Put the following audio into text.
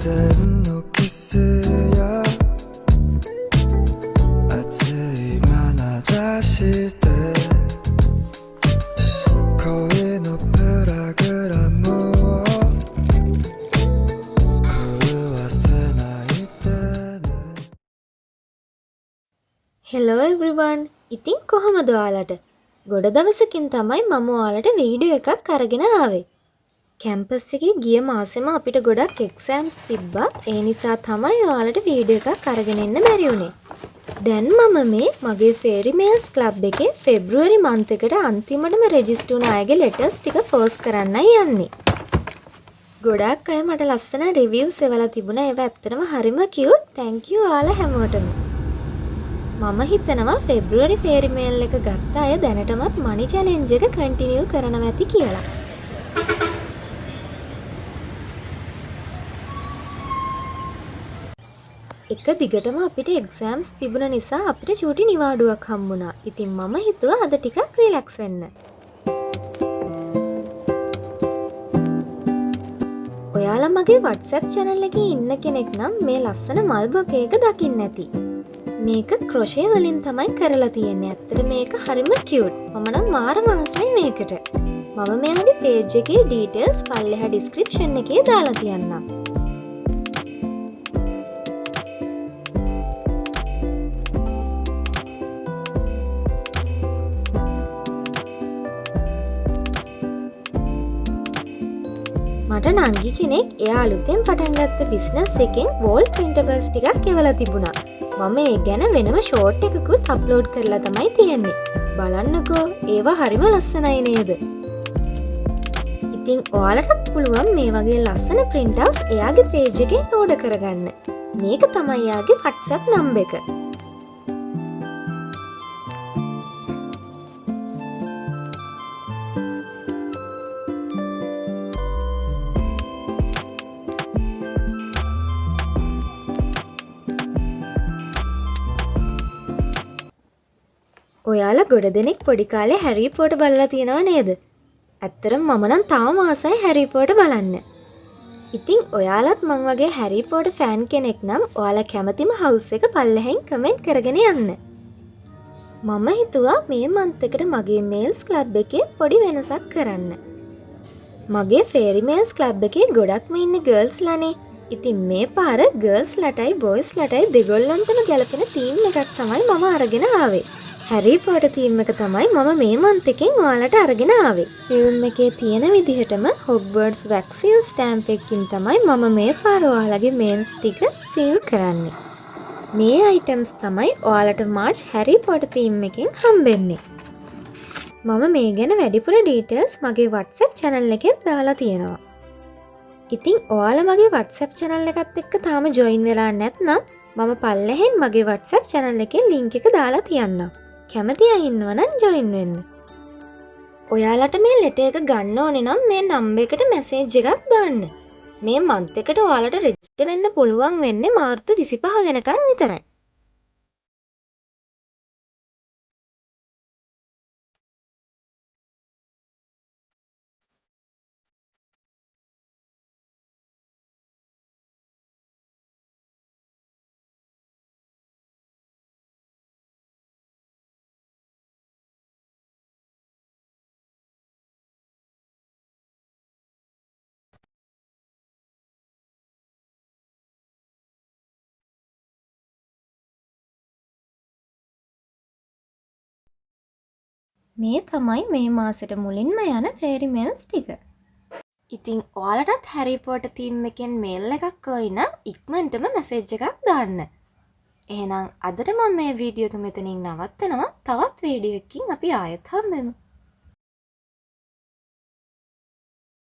때는 너 키스야 아침만 아자시 때 거의 높으라 그라무어 그와세 나이 때는 hello එව්‍රිවන්. ඉතින් කොහමද ඔයාලට? ගොඩ දවසකින් තමයි මම ඔයාලට වීඩියෝ එකක් අරගෙන ආවේ. කැම්පස් එකේ ගිය මාසෙම අපිට ගොඩක් එක්සෑම්ස් තිබ්බා. ඒ නිසා තමයි ඔයාලට වීඩියෝ එකක් අරගෙන එන්න බැරි වුණේ. දැන් මම මේ මගේ ෆේරි මේල්ස් ක්ලබ් එකේ ෆෙබ්‍රුවරි මන්ත් එකට අන්තිමටම රෙජිස්ටර් වුණ අයගේ ලෙටර්ස් ටික පෝස්ට් කරන්නයි යන්නේ. ගොඩක් අය මට ලස්සන රිවිව්ස් එවලා තිබුණා. ඒවා ඇත්තටම හරිම කියුට්. thank you ඔයාලා හැමෝටම. මම හිතනවා ෆෙබ්‍රුවරි ෆේරි මේල් එක ගත්ත අය දැනටමත් මනි චැලෙන්ජ් එක කන්ටිනියු කරනවා ඇති කියලා. එක දිගටම අපිට එක්සෑම්ස් තිබුණ නිසා අපිට චූටි නිවාඩුවක් හම්බුණා. ඉතින් මම හිතුවා අද ටිකක් රිලැක්ස් වෙන්න. ඔයාලා මගේ WhatsApp channel එකේ ඉන්න කෙනෙක් නම් මේ ලස්සන මල් බොකේ එක දකින්න ඇති. මේක ක්‍රොෂේ වලින් තමයි කරලා තියෙන්නේ. ඇත්තට මේක හරිම කියුට්. මම නම් මාරම ආසයි මේකට. මම මෙයාගේ page එකේ details පල්ලෙහා description එකේ දාලා තියන්නම්. මට නංගි කෙනෙක් එයා අලුතෙන් පටන් ගත්ත බිස්නස් එකෙන් වෝල් ප්‍රින්ටබල්ස් ටිකක් එවලා තිබුණා. මම ඒ ගැන වෙනම ෂෝට් එකකුත් අප්ලෝඩ් කරලා තමයි තියෙන්නේ. බලන්නකෝ ඒවා හරිම ලස්සනයි නේද? ඉතින් ඔයාලටත් පුළුවන් මේ වගේ ලස්සන print outs එයාගේ page එකෙන් ඕඩර් කරගන්න. මේක තමයි එයාගේ WhatsApp number එක. ඔයාලා ගොඩ දෙනෙක් පොඩි කාලේ හැරි පොටර් බලලා තියෙනව නේද? ඇත්තටම මම නම් තාම ආසයි හැරි පොටර් බලන්න. ඉතින් ඔයාලත් මං වගේ හැරි පොටර් ෆෑන් කෙනෙක් නම් ඔයාලා කැමතිම හවුස් එක පල්ලෙහෙන් කමෙන්ට් කරගෙන යන්න. මම හිතුවා මේ මන්ත් එකට මගේ මේල්ස් ක්ලබ් එකේ පොඩි වෙනසක් කරන්න. මගේ ෆේරි මේල්ස් ක්ලබ් එකේ ගොඩක්ම ඉන්නේ ගර්ල්ස් ලානේ. ඉතින් මේ පාර ගර්ල්ස් ලටයි බොයිස් ලටයි දෙගොල්ලන්ටම ගැලපෙන තීම් එකක් තමයි මම අරගෙන ආවේ. හැරි පොටර් තීම් එක තමයි මම මේ මන්ත් එකෙන් ඔයාලට අරගෙන ආවේ. ෆිල්ම් එකේ තියෙන විදිහටම හොග්වර්ට්ස් වැක්ස් සීල් ස්ටෑම්ප් එකකින් තමයි මම මේ පාර ඔයාලගේ මේල්ස් ටික සීල් කරන්නේ. මේ අයිටම්ස් තමයි ඔයාලට මාර්ච් හැරි පොටර් තීම් එකෙන් හම්බෙන්නේ. මම මේ ගැන වැඩිපුර ඩීටේල්ස් මගේ WhatsApp channel එකේ දාලා තියෙනවා. ඉතින් ඔයාලා මගේ WhatsApp channel එකත් එක්ක තාම join වෙලා නැත්නම් මම පල්ලෙහෙන් මගේ WhatsApp channel එකේ link එක දාලා තියන්නම්. කැමති අය ඉන්නවා නම් join වෙන්න. ඔයාලට මේ ලෙටර් එක ගන්න ඕනේ නම් මේ නම්බර් එකට මැසේජ් එකක් දාන්න. මේ මන්ත් එකට ඔයාලට රෙජිස්ටර් වෙන්න පුළුවන් වෙන්නේ මාර්තු 25 වෙනකන් විතරයි. මේ තමයි මේ මාසෙට මුලින්ම යන ෆේරි මේල්ස් ටික. ඉතින් ඔයාලටත් හැරි පොටර් තීම් එකෙන් මේල් එකක් ඕනි නම් ඉක්මනටම මැසේජ් එකක් දාන්න. එහෙනම් අදට මම මේ වීඩියෝ එක මෙතනින් නවත්තනවා. තවත් වීඩියෝ එකකින් අපි ආයෙත් හම්බෙමු.